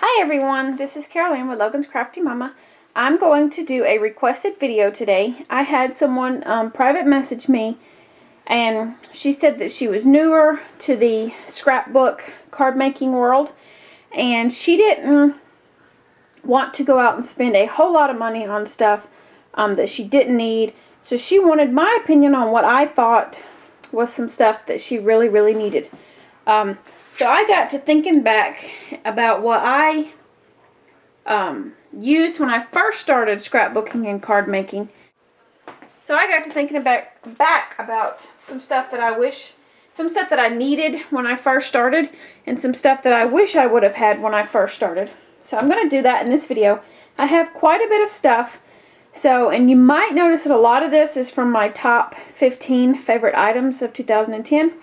Hi everyone, this is Caroline with Logan's Crafty Mama. I'm going to do a requested video today. I had someone private message me and she said that she was newer to the scrapbook card making world and she didn't want to go out and spend a whole lot of money on stuff that she didn't need. So she wanted my opinion on what I thought was some stuff that she really needed. So I got to thinking back about what I used when I first started scrapbooking and card making. So I got to thinking back about some stuff that some stuff that I needed when I first started, and some stuff that I wish I would have had when I first started. So I'm going to do that in this video. I have quite a bit of stuff. And you might notice that a lot of this is from my top 15 favorite items of 2010.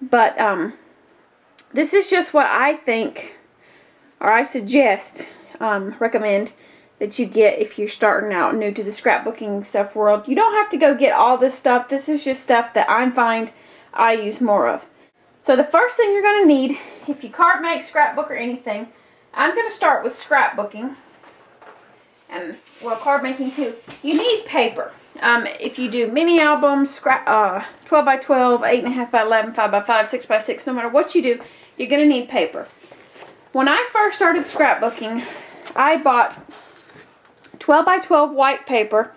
But this is just what I think, or I suggest, recommend that you get if you're starting out new to the scrapbooking stuff world. You don't have to go get all this stuff. This is just stuff that I find I use more of. So the first thing you're going to need, if you card make, scrapbook, or anything, I'm going to start with scrapbooking. And, well, card making too. You need paper. If you do mini albums, 12 by 12, 8.5 by 11, 5 by 5, 6 by 6, no matter what you do, you're going to need paper. When I first started scrapbooking, I bought 12 by 12 white paper,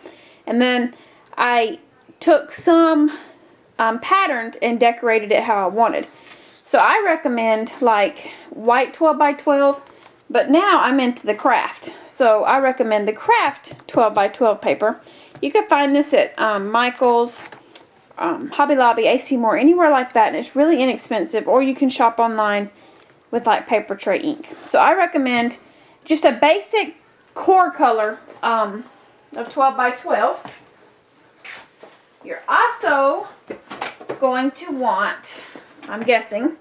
and then I took some patterned and decorated it how I wanted. So I recommend like white 12 by 12, but now I'm into the craft. So I recommend the craft 12 by 12 paper. You can find this at Michael's, Hobby Lobby, AC Moore, anywhere like that, and it's really inexpensive. Or you can shop online with like paper tray ink. So I recommend just a basic core color of 12 by 12. You're also going to want, I'm guessing,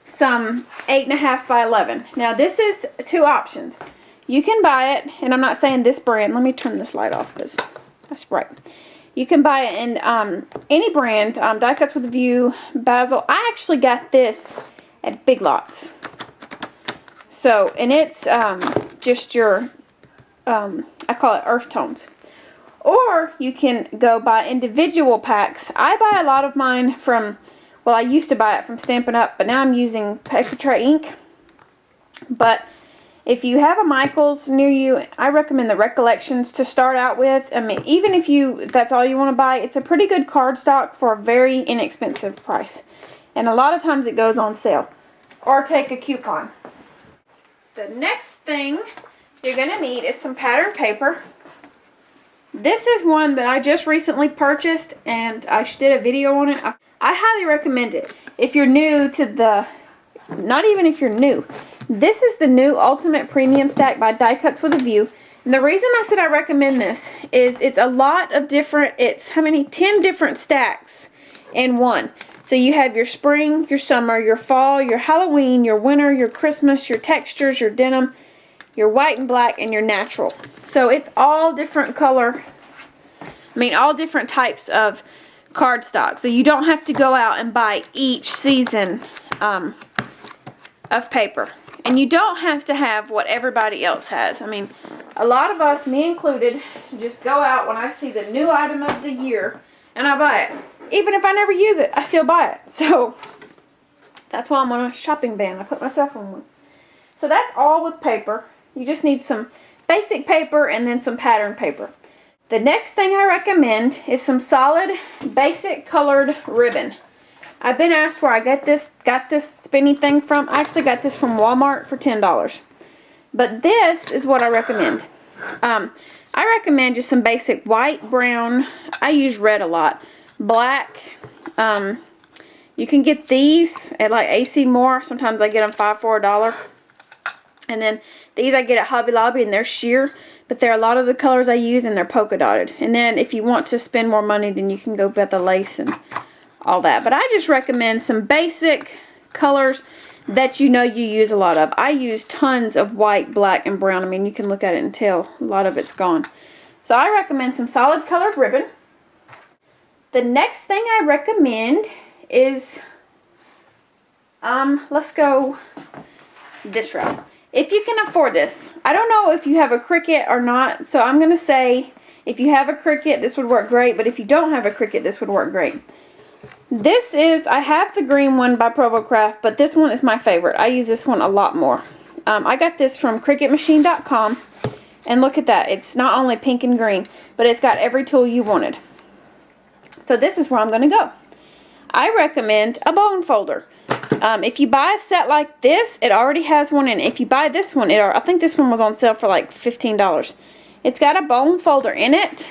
some 8.5 by 11. Now this is two options. You can buy it, and I'm not saying this brand. Let me turn this light off because that's bright. You can buy it in any brand, Die Cuts with a View, Basil. I actually got this at Big Lots. So, and it's just your, I call it earth tones. Or you can go buy individual packs. I buy a lot of mine from, well, I used to buy it from Stampin' Up, but now I'm using paper tray ink. But if you have a Michael's near you, I recommend the Recollections to start out with. I mean, even if that's all you want to buy, it's a pretty good cardstock for a very inexpensive price. And a lot of times it goes on sale. Or take a coupon. The next thing you're going to need is some pattern paper. This is one that I just recently purchased, and I did a video on it. I highly recommend it. If you're new to the, not even if you're new, this is the new Ultimate Premium Stack by Die Cuts with a View. And the reason I said I recommend this is it's a lot of different, it's how many? 10 different stacks in one. So you have your spring, your summer, your fall, your Halloween, your winter, your Christmas, your textures, your denim, your white and black, and your natural. So it's all different color, all different types of cardstock. So you don't have to go out and buy each season of paper. And you don't have to have what everybody else has. A lot of us, me included, just go out when I see the new item of the year and I buy it. Even if I never use it, I still buy it. So that's why I'm on a shopping ban. I put myself on one. So that's all with paper. You just need some basic paper and then some pattern paper. The next thing I recommend is some solid, basic colored ribbon. I've been asked where I got this spinny thing from. I actually got this from Walmart for $10. But this is what I recommend. I recommend just some basic white, brown. I use red a lot. Black. You can get these at like AC Moore. Sometimes I get them 5 for $1. And then these I get at Hobby Lobby, and they're sheer. But they're a lot of the colors I use, and they're polka dotted. And then if you want to spend more money, then you can go get the lace and all that. But I just recommend some basic colors that you know you use a lot of. I use tons of white, black, and brown. You can look at it and tell a lot of it's gone. So I recommend some solid colored ribbon. The next thing I recommend is, let's go this route. if you can afford this. I don't know if you have a Cricut or not, so I'm going to say if you have a Cricut, this would work great, but if you don't have a Cricut, this would work great. This is, I have the green one by ProvoCraft, but this one is my favorite. I use this one a lot more. I got this from CricutMachine.com, and look at that. It's not only pink and green, but it's got every tool you wanted. So this is where I'm going to go. I recommend a bone folder. If you buy a set like this, it already has one in it. If you buy this one, I think this one was on sale for like $15. It's got a bone folder in it,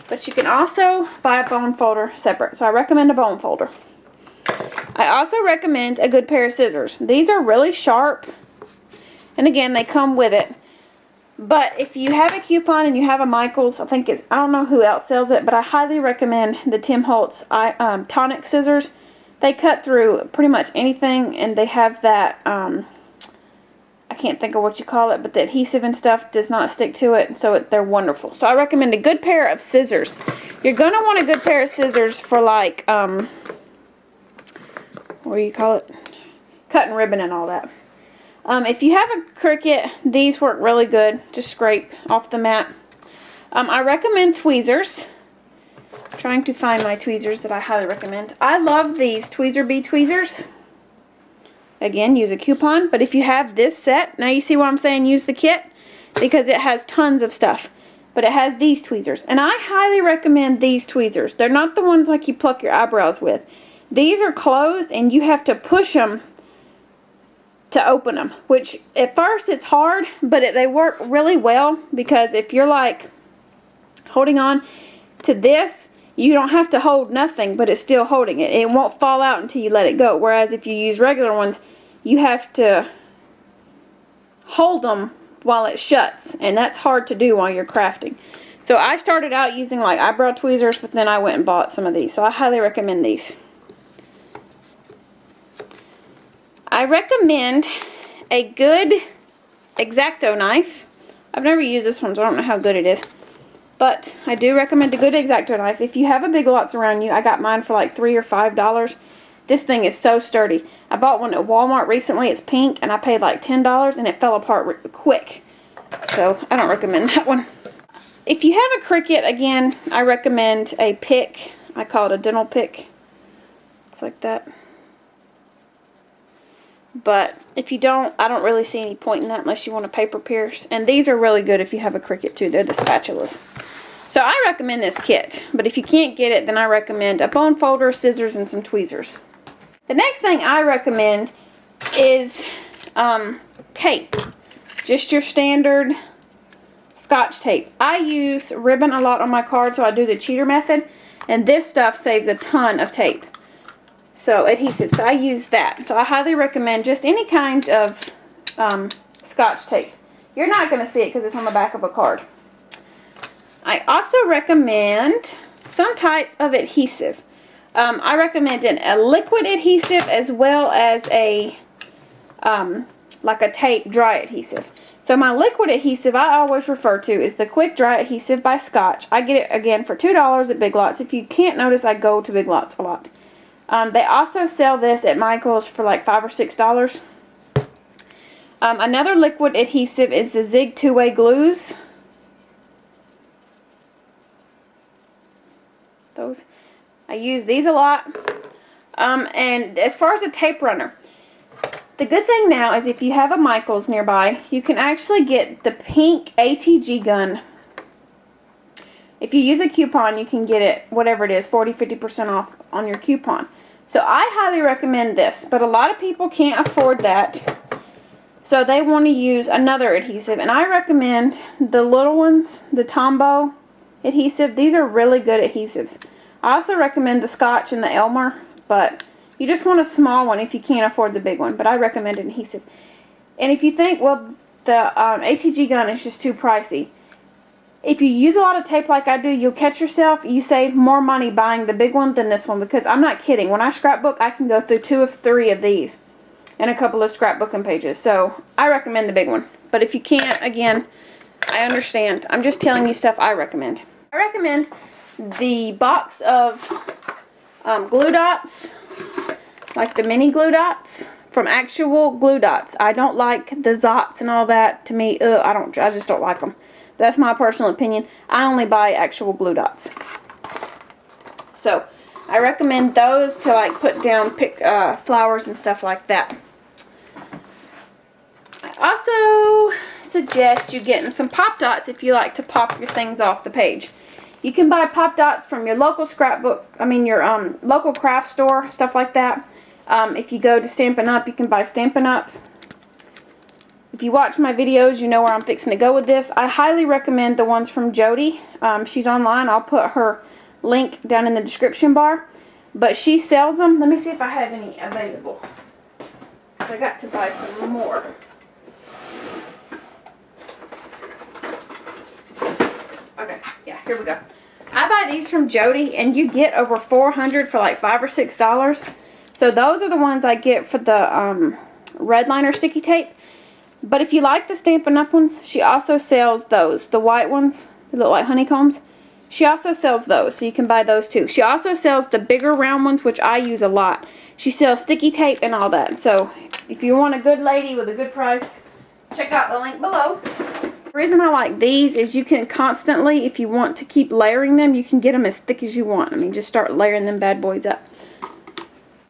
but you can also buy a bone folder separate. So I recommend a bone folder. I also recommend a good pair of scissors. These are really sharp, and again, they come with it. But if you have a coupon and you have a Michaels, I don't know who else sells it, but I highly recommend the Tim Holtz tonic scissors. They cut through pretty much anything, and they have that, I can't think of what you call it, but the adhesive and stuff does not stick to it, so they're wonderful. So I recommend a good pair of scissors. You're going to want a good pair of scissors for like, what do you call it? Cutting ribbon and all that. If you have a Cricut, these work really good to scrape off the mat. I recommend tweezers. Trying to find my tweezers that I highly recommend. I love these Tweezer Bee tweezers. Again, use a coupon. But if you have this set, now you see why I'm saying use the kit? Because it has tons of stuff. But it has these tweezers. And I highly recommend these tweezers. They're not the ones like you pluck your eyebrows with. These are closed and you have to push them to open them. Which at first it's hard, but they work really well. Because if you're like holding on to this, you don't have to hold nothing, but it's still holding it. It won't fall out until you let it go. Whereas if you use regular ones, you have to hold them while it shuts. And that's hard to do while you're crafting. So I started out using like eyebrow tweezers, but then I went and bought some of these. So I highly recommend these. I recommend a good X-Acto knife. I've never used this one, so I don't know how good it is. But I do recommend a good X-Acto knife. If you have a Big Lots around you, I got mine for like $3 or $5. This thing is so sturdy. I bought one at Walmart recently. It's pink, and I paid like $10, and it fell apart quick. So I don't recommend that one. If you have a Cricut, again, I recommend a pick. I call it a dental pick. It's like that. But if you don't, I don't really see any point in that unless you want to paper pierce. And these are really good if you have a Cricut too. They're the spatulas. So I recommend this kit. But if you can't get it, then I recommend a bone folder, scissors, and some tweezers. The next thing I recommend is tape. Just your standard Scotch tape. I use ribbon a lot on my cards, so I do the cheater method. And this stuff saves a ton of tape. So adhesive. So I use that. So I highly recommend just any kind of Scotch tape. You're not going to see it because it's on the back of a card. I also recommend some type of adhesive. I recommend a liquid adhesive as well as a like a tape dry adhesive. So my liquid adhesive I always refer to is the Quick Dry Adhesive by Scotch. I get it again for $2 at Big Lots. If you can't notice, I go to Big Lots a lot. They also sell this at Michael's for like $5 or $6. Another liquid adhesive is the Zig two-way glues. I use these a lot. And as far as a tape runner, the good thing now is if you have a Michael's nearby, you can actually get the pink ATG gun. If you use a coupon, you can get it, whatever it is, 40-50% off on your coupon. So I highly recommend this, but a lot of people can't afford that. So they want to use another adhesive, and I recommend the little ones, the Tombow adhesive. These are really good adhesives. I also recommend the Scotch and the Elmer, but you just want a small one if you can't afford the big one. But I recommend an adhesive. And if you think, well, the ATG gun is just too pricey, if you use a lot of tape like I do, you'll catch yourself. You save more money buying the big one than this one, because I'm not kidding. When I scrapbook, I can go through 2 or 3 of these and a couple of scrapbooking pages. So I recommend the big one. But if you can't, again, I understand. I'm just telling you stuff I recommend. I recommend the box of glue dots, like the mini glue dots from actual glue dots. I don't like the Zots and all that. To me, I just don't like them. That's my personal opinion. I only buy actual glue dots. So I recommend those to like put down flowers and stuff like that. I also suggest you getting some pop dots if you like to pop your things off the page. You can buy pop dots from your local your local craft store, stuff like that. If you go to Stampin' Up, you can buy Stampin' Up. If you watch my videos, you know where I'm fixing to go with this. I highly recommend the ones from Jody. She's online. I'll put her link down in the description bar. But she sells them. Let me see if I have any available. I got to buy some more. Okay, yeah, here we go. I buy these from Jody, and you get over 400 for like $5 or $6. So those are the ones I get for the red liner sticky tape. But if you like the Stampin' Up ones, she also sells those. The white ones, they look like honeycombs. She also sells those, so you can buy those too. She also sells the bigger round ones, which I use a lot. She sells sticky tape and all that. So if you want a good lady with a good price, check out the link below. The reason I like these is you can constantly, if you want to keep layering them, you can get them as thick as you want. I mean, just start layering them bad boys up.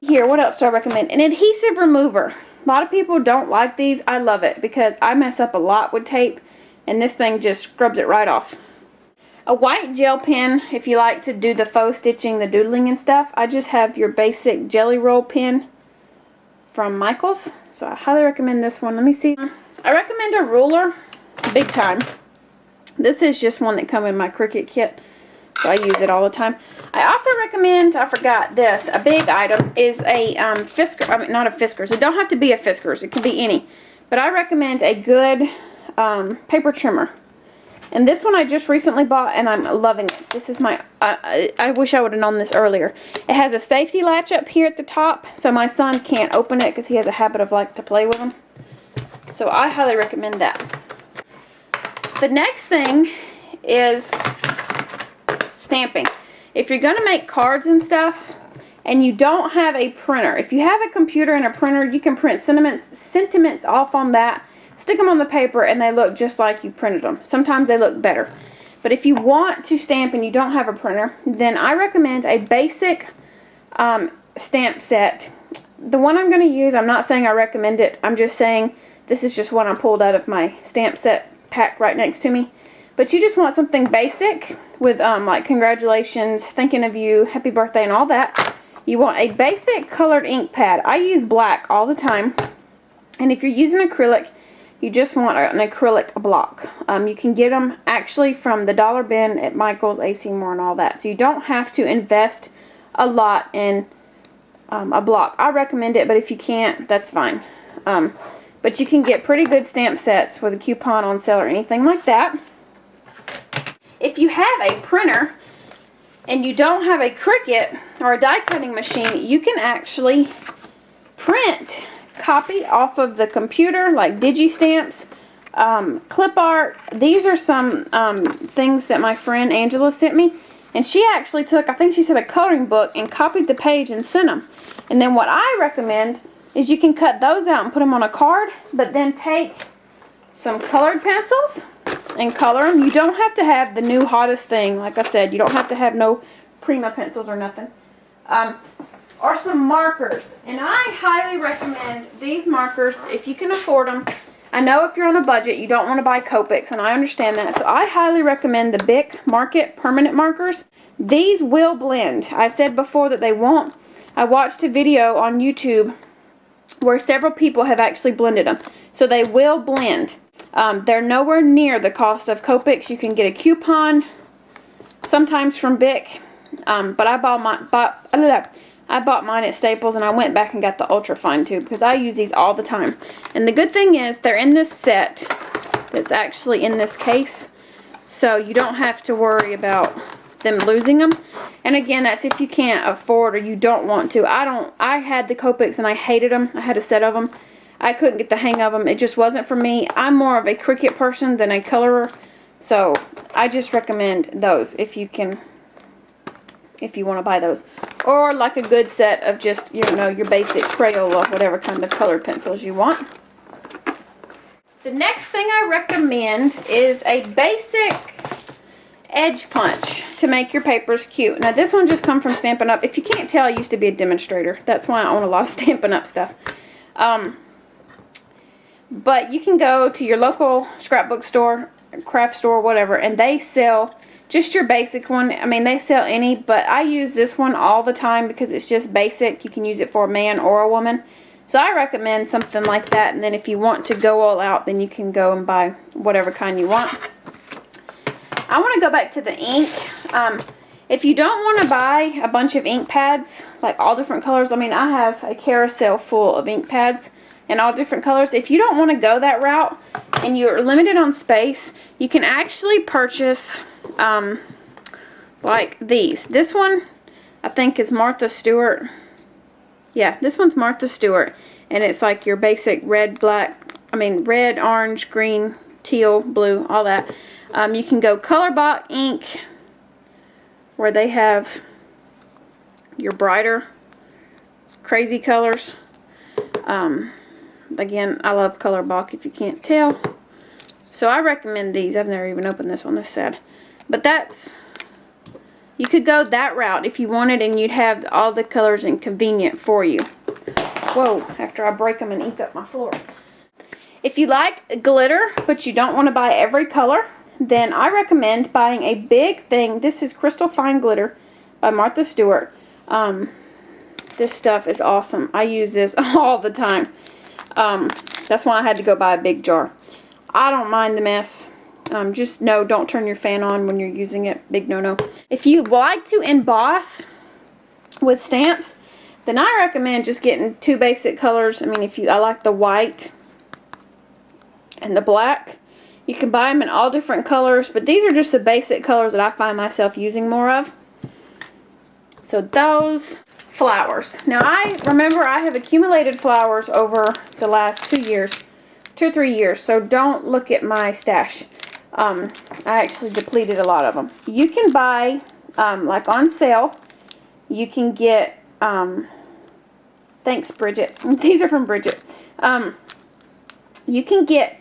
Here, what else do I recommend? An adhesive remover. A lot of people don't like these. I love it because I mess up a lot with tape, and this thing just scrubs it right off. A white gel pen, if you like to do the faux stitching, the doodling and stuff. I just have your basic jelly roll pen from Michaels. So I highly recommend this one. Let me see. I recommend a ruler, big time. This is just one that comes in my Cricut kit, so I use it all the time. I also recommend, I forgot this, a big item is a Fiskars. I mean, not a Fiskars. It don't have to be a Fiskars. It could be any. But I recommend a good paper trimmer. And this one I just recently bought, and I'm loving it. This is my, I wish I would have known this earlier. It has a safety latch up here at the top, so my son can't open it because he has a habit of like to play with them. So I highly recommend that. The next thing is stamping. If you're going to make cards and stuff, and you don't have a printer, if you have a computer and a printer, you can print sentiments off on that. Stick them on the paper and they look just like you printed them. Sometimes they look better. But if you want to stamp and you don't have a printer, then I recommend a basic stamp set. The one I'm going to use, I'm not saying I recommend it. I'm just saying this is just one I pulled out of my stamp set pack right next to me. But you just want something basic with like congratulations, thinking of you, happy birthday and all that. You want a basic colored ink pad. I use black all the time. And if you're using acrylic, you just want an acrylic block. You can get them actually from the dollar bin at Michael's, AC Moore, and all that. So you don't have to invest a lot in a block. I recommend it, but if you can't, that's fine. But you can get pretty good stamp sets with a coupon on sale or anything like that. If you have a printer and you don't have a Cricut or a die cutting machine, you can actually print copy off of the computer, like digi-stamps, clip art. These are some things that my friend Angela sent me, and she actually took, I think she said, a coloring book and copied the page and sent them. And then what I recommend is you can cut those out and put them on a card, but then take some colored pencils and color them. You don't have to have the new hottest thing. Like I said, you don't have to have no Prima pencils or nothing. Or some markers. And I highly recommend these markers if you can afford them. I know if you're on a budget, you don't want to buy Copics, and I understand that. So I highly recommend the Bic Market permanent markers. These will blend. I said before that they won't. I watched a video on YouTube where several people have actually blended them. So they will blend. They're nowhere near the cost of Copics. You can get a coupon sometimes from Bic. But I bought mine at Staples, and I went back and got the ultra fine too because I use these all the time. And the good thing is they're in this set that's actually in this case, so you don't have to worry about them losing them. And again, that's if you can't afford or you don't want to. I had the Copics and I hated them. I had a set of them. I couldn't get the hang of them. It just wasn't for me. I'm more of a Cricut person than a colorer, so I just recommend those if you want to buy those. or like a good set of just, you know, your basic Crayola, whatever kind of colored pencils you want. The next thing I recommend is a basic edge punch to make your papers cute. Now this one just comes from Stampin' Up. If you can't tell, I used to be a demonstrator. That's why I own a lot of Stampin' Up stuff. But you can go to your local scrapbook store, craft store, whatever, and they sell just your basic one. I mean, they sell any, but I use this one all the time because it's just basic. You can use it for a man or a woman. So I recommend something like that, and then if you want to go all out, then you can go and buy whatever kind you want. I want to go back to the ink. If you don't want to buy a bunch of ink pads, like all different colors, I mean, I have a carousel full of ink pads in all different colors. If you don't want to go that route and you're limited on space, you can actually purchase like these. This one, I think, is Martha Stewart. Yeah, this one's Martha Stewart, and it's like your basic red, red, orange, green, teal, blue, all that. You can go Color Box ink, where they have your brighter, crazy colors. Again, I love Color Box, if you can't tell. So I recommend these. I've never even opened this one, that's sad. But you could go that route if you wanted, and you'd have all the colors and convenient for you. Whoa, after I break them and ink up my floor. If you like glitter, but you don't want to buy every color, then I recommend buying a big thing. This is Crystal Fine Glitter by Martha Stewart. This stuff is awesome. I use this all the time. That's why I had to go buy a big jar. I don't mind the mess. Just no, don't turn your fan on when you're using it. Big no-no. If you like to emboss with stamps, then I recommend just getting two basic colors. I mean, I like the white and the black. You can buy them in all different colors, but these are just the basic colors that I find myself using more of. So those flowers. Now I remember I have accumulated flowers over the last 2 or 3 years, so don't look at my stash. I actually depleted a lot of them. You can buy, like on sale, you can get, thanks Bridget, these are from Bridget. You can get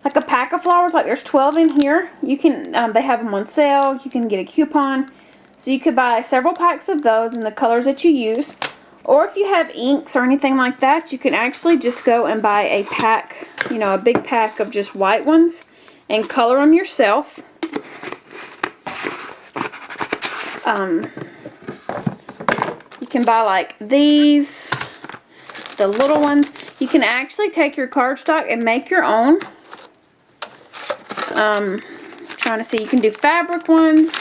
like a pack of flowers, like there's 12 in here. You can, they have them on sale, you can get a coupon. So you could buy several packs of those in the colors that you use. Or if you have inks or anything like that, you can actually just go and buy a pack, you know, a big pack of just white ones and color them yourself. You can buy like these, the little ones. You can actually take your cardstock and make your own. Trying to see, you can do fabric ones.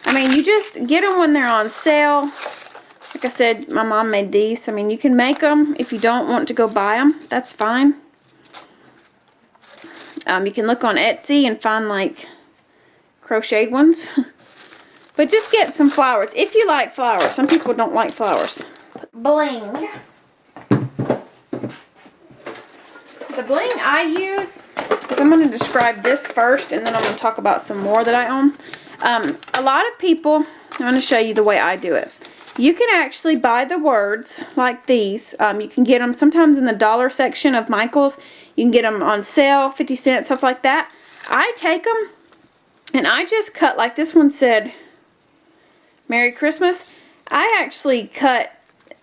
I mean, you just get them when they're on sale. Like I said, my mom made these. I mean, you can make them if you don't want to go buy them. That's fine. You can look on Etsy and find like crocheted ones. But just get some flowers if you like flowers. Some people don't like flowers. Bling. The bling I use, is I'm going to describe this first, and then I'm going to talk about some more that I own. A lot of people, I'm going to show you the way I do it. You can actually buy the words like these. You can get them sometimes in the dollar section of Michael's. You can get them on sale, 50 cents, stuff like that. I take them and I just cut, like this one said, Merry Christmas. I actually cut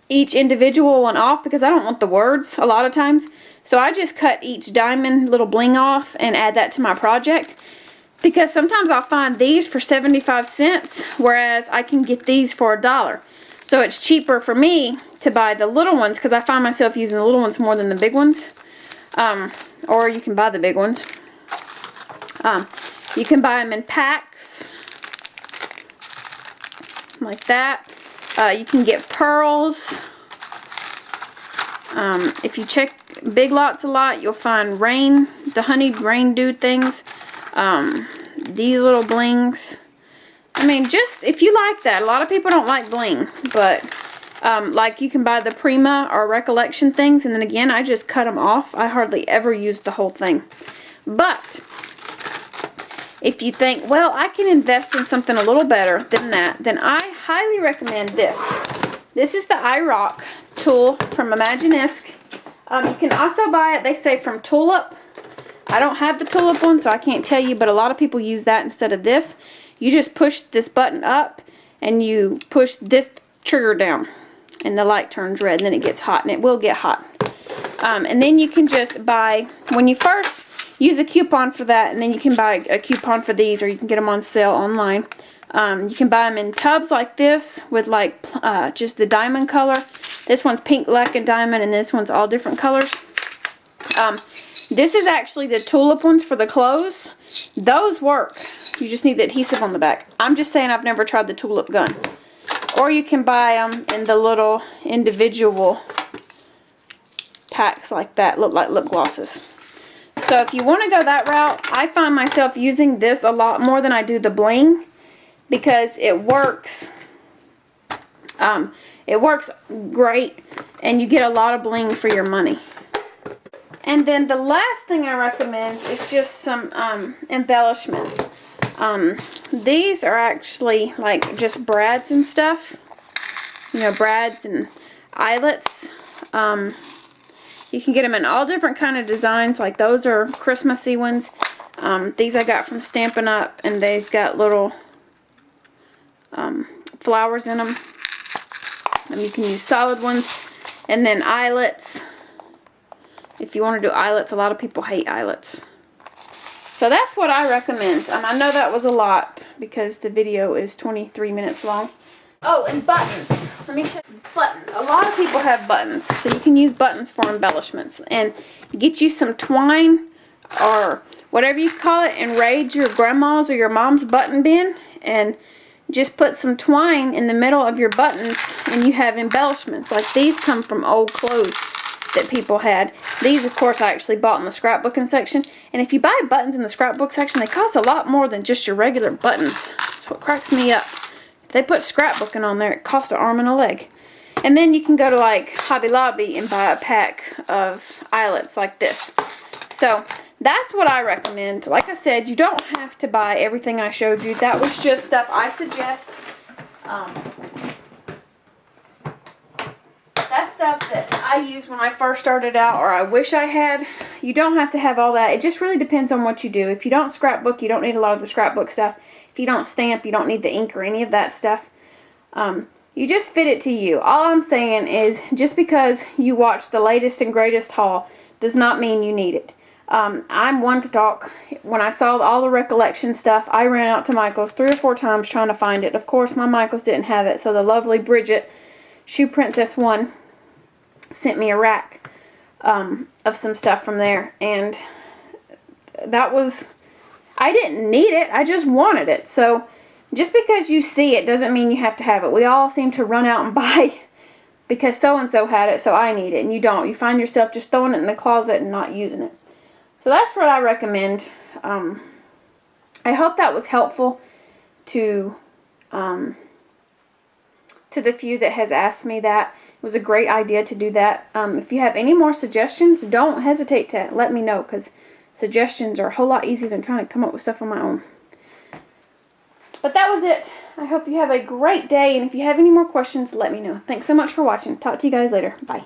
each individual one off because I don't want the words a lot of times. So I just cut each diamond little bling off and add that to my project. Because sometimes I'll find these for 75 cents, whereas I can get these for $1. So it's cheaper for me to buy the little ones because I find myself using the little ones more than the big ones. Or you can buy the big ones. You can buy them in packs like that. You can get pearls. If you check Big Lots a lot, you'll find the honeyed rain dew things. These little blings. I mean, just if you like that. A lot of people don't like bling, but like you can buy the Prima or Recollection things, and then again, I just cut them off. I hardly ever use the whole thing. But if you think, well, I can invest in something a little better than that, then I highly recommend this. This is the iRock tool from Imaginisc. You can also buy it, they say, from Tulip. I don't have the Tulip one, so I can't tell you, but a lot of people use that instead of this. You just push this button up, and you push this trigger down, and the light turns red, and then it gets hot, and it will get hot. And then you can just buy, when you first use a coupon for that, and then you can buy a coupon for these, or you can get them on sale online. You can buy them in tubs like this with like just the diamond color. This one's pink, black, and diamond, and this one's all different colors. This is actually the Tulip ones for the clothes. Those work. You just need the adhesive on the back. I'm just saying I've never tried the Tulip gun. Or you can buy them in the little individual packs like that. Look like lip glosses. So if you want to go that route, I find myself using this a lot more than I do the bling. Because it works great, and you get a lot of bling for your money. And then the last thing I recommend is just some embellishments. These are actually like just brads and stuff. You know, brads and eyelets. You can get them in all different kind of designs. Like those are Christmassy ones. These I got from Stampin' Up, and they've got little flowers in them. And you can use solid ones. And then eyelets. If you want to do eyelets, a lot of people hate eyelets. So that's what I recommend. I know that was a lot because the video is 23 minutes long. Oh, and buttons. Let me show you buttons. A lot of people have buttons. So you can use buttons for embellishments. And get you some twine or whatever you call it, and raid your grandma's or your mom's button bin, and just put some twine in the middle of your buttons, and you have embellishments. Like these come from old clothes that people had. These, of course, I actually bought in the scrapbooking section. And if you buy buttons in the scrapbook section, they cost a lot more than just your regular buttons. That's what cracks me up. If they put scrapbooking on there, it costs an arm and a leg. And then you can go to like Hobby Lobby and buy a pack of eyelets like this. So that's what I recommend. Like I said, you don't have to buy everything I showed you. That was just stuff I suggest. That's stuff that I used when I first started out, or I wish I had. You don't have to have all that. It just really depends on what you do. If you don't scrapbook, you don't need a lot of the scrapbook stuff. If you don't stamp, you don't need the ink or any of that stuff. You just fit it to you. All I'm saying is, just because you watch the latest and greatest haul does not mean you need it. I'm one to talk. When I saw all the recollection stuff, I ran out to Michael's 3 or 4 times trying to find it. Of course, my Michael's didn't have it, so the lovely Bridget, Shoe Princess 1, sent me a rack of some stuff from there. And that was, I didn't need it, I just wanted it. So just because you see it doesn't mean you have to have it. We all seem to run out and buy because so-and-so had it, so I need it. And you don't. You find yourself just throwing it in the closet and not using it. So that's what I recommend. I hope that was helpful to the few that has asked me that. It was a great idea to do that. If you have any more suggestions, don't hesitate to let me know, because suggestions are a whole lot easier than trying to come up with stuff on my own. But that was it. I hope you have a great day, and if you have any more questions, let me know. Thanks so much for watching. Talk to you guys later. Bye.